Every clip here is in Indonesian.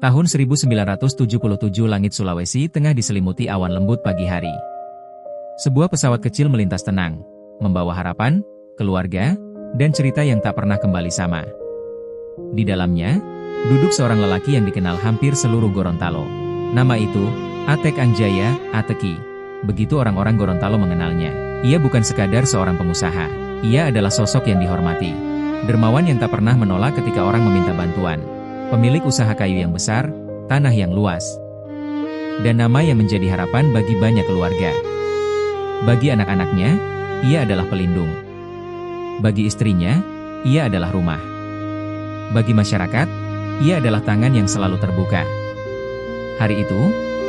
Tahun 1977 langit Sulawesi tengah diselimuti awan lembut pagi hari. Sebuah pesawat kecil melintas tenang, membawa harapan, keluarga, dan cerita yang tak pernah kembali sama. Di dalamnya, duduk seorang lelaki yang dikenal hampir seluruh Gorontalo. Nama itu, Atek Angjaya, Ateki. Begitu orang-orang Gorontalo mengenalnya. Ia bukan sekadar seorang pengusaha. Ia adalah sosok yang dihormati. Dermawan yang tak pernah menolak ketika orang meminta bantuan. Pemilik usaha kayu yang besar, tanah yang luas. Dan nama yang menjadi harapan bagi banyak keluarga. Bagi anak-anaknya, ia adalah pelindung. Bagi istrinya, ia adalah rumah. Bagi masyarakat, ia adalah tangan yang selalu terbuka. Hari itu,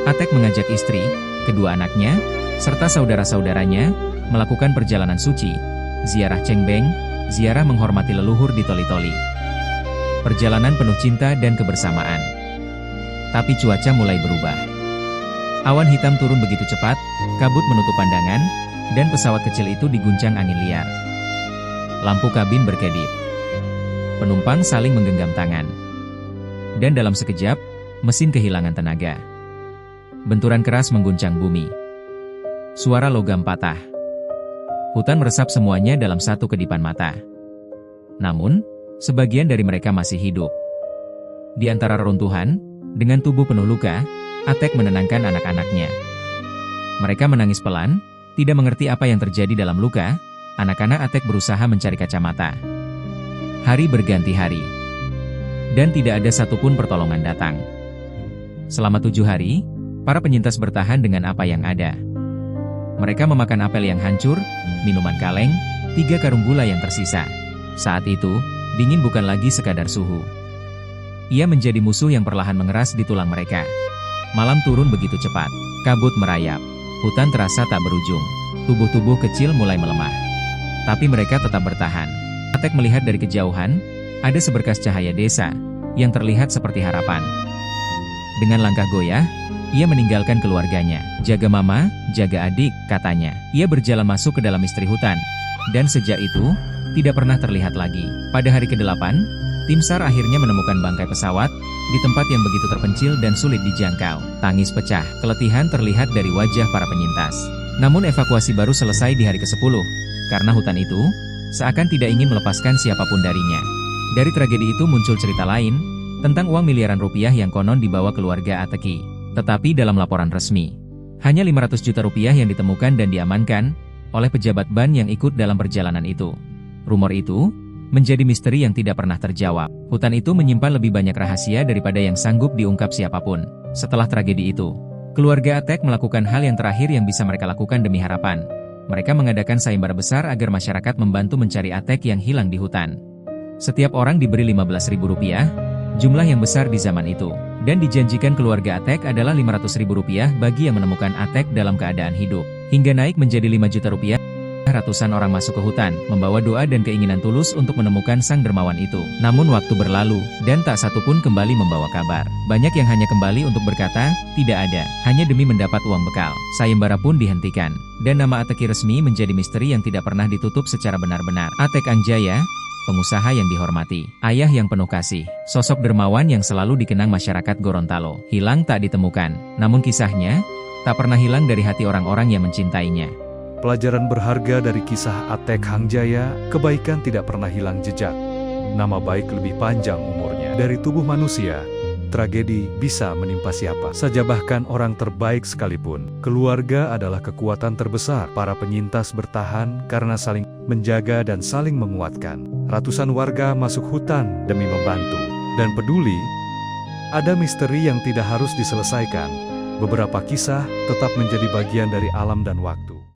Atek mengajak istri, kedua anaknya, serta saudara-saudaranya, melakukan perjalanan suci, ziarah Cengbeng, ziarah menghormati leluhur di Toli-Toli. Perjalanan penuh cinta dan kebersamaan. Tapi cuaca mulai berubah. Awan hitam turun begitu cepat, kabut menutup pandangan, dan pesawat kecil itu diguncang angin liar. Lampu kabin berkedip. Penumpang saling menggenggam tangan. Dan dalam sekejap, mesin kehilangan tenaga. Benturan keras mengguncang bumi. Suara logam patah. Hutan meresap semuanya dalam satu kedipan mata. Namun, sebagian dari mereka masih hidup. Di antara reruntuhan, dengan tubuh penuh luka, Atek menenangkan anak-anaknya. Mereka menangis pelan, tidak mengerti apa yang terjadi dalam luka. Anak-anak Atek berusaha mencari kacamata. Hari berganti hari. Dan tidak ada satupun pertolongan datang. Selama 7 hari, para penyintas bertahan dengan apa yang ada. Mereka memakan apel yang hancur, minuman kaleng, 3 karung gula yang tersisa. Saat itu, dingin bukan lagi sekadar suhu. Ia menjadi musuh yang perlahan mengeras di tulang mereka. Malam turun begitu cepat. Kabut merayap. Hutan terasa tak berujung. Tubuh-tubuh kecil mulai melemah. Tapi mereka tetap bertahan. Atek melihat dari kejauhan, ada seberkas cahaya desa, yang terlihat seperti harapan. Dengan langkah goyah, ia meninggalkan keluarganya. Jaga mama, jaga adik, katanya. Ia berjalan masuk ke dalam misteri hutan. Dan sejak itu, tidak pernah terlihat lagi. Pada hari ke-8, tim SAR akhirnya menemukan bangkai pesawat, di tempat yang begitu terpencil dan sulit dijangkau. Tangis pecah, keletihan terlihat dari wajah para penyintas. Namun evakuasi baru selesai di hari ke-10, karena hutan itu, seakan tidak ingin melepaskan siapapun darinya. Dari tragedi itu muncul cerita lain, tentang uang miliaran rupiah yang konon dibawa keluarga Ateki. Tetapi dalam laporan resmi, hanya 500 juta rupiah yang ditemukan dan diamankan oleh pejabat BAN yang ikut dalam perjalanan itu. Rumor itu menjadi misteri yang tidak pernah terjawab. Hutan itu menyimpan lebih banyak rahasia daripada yang sanggup diungkap siapapun. Setelah tragedi itu, keluarga Atek melakukan hal yang terakhir yang bisa mereka lakukan demi harapan. Mereka mengadakan sayembara besar agar masyarakat membantu mencari Atek yang hilang di hutan. Setiap orang diberi Rp15.000, jumlah yang besar di zaman itu. Dan dijanjikan keluarga Atek adalah Rp500.000 bagi yang menemukan Atek dalam keadaan hidup. Hingga naik menjadi Rp5 juta. Ratusan orang masuk ke hutan, membawa doa dan keinginan tulus untuk menemukan sang dermawan itu. Namun waktu berlalu, dan tak satu pun kembali membawa kabar. Banyak yang hanya kembali untuk berkata, tidak ada, hanya demi mendapat uang bekal. Sayembara pun dihentikan, dan nama Ateki resmi menjadi misteri yang tidak pernah ditutup secara benar-benar. Atek Angjaya, pengusaha yang dihormati, ayah yang penuh kasih, sosok dermawan yang selalu dikenang masyarakat Gorontalo. Hilang tak ditemukan, namun kisahnya tak pernah hilang dari hati orang-orang yang mencintainya. Pelajaran berharga dari kisah Atek Angjaya, kebaikan tidak pernah hilang jejak. Nama baik lebih panjang umurnya. Dari tubuh manusia, tragedi bisa menimpa siapa saja, bahkan orang terbaik sekalipun. Keluarga adalah kekuatan terbesar. Para penyintas bertahan karena saling menjaga dan saling menguatkan. Ratusan warga masuk hutan demi membantu dan peduli. Ada misteri yang tidak harus diselesaikan. Beberapa kisah tetap menjadi bagian dari alam dan waktu.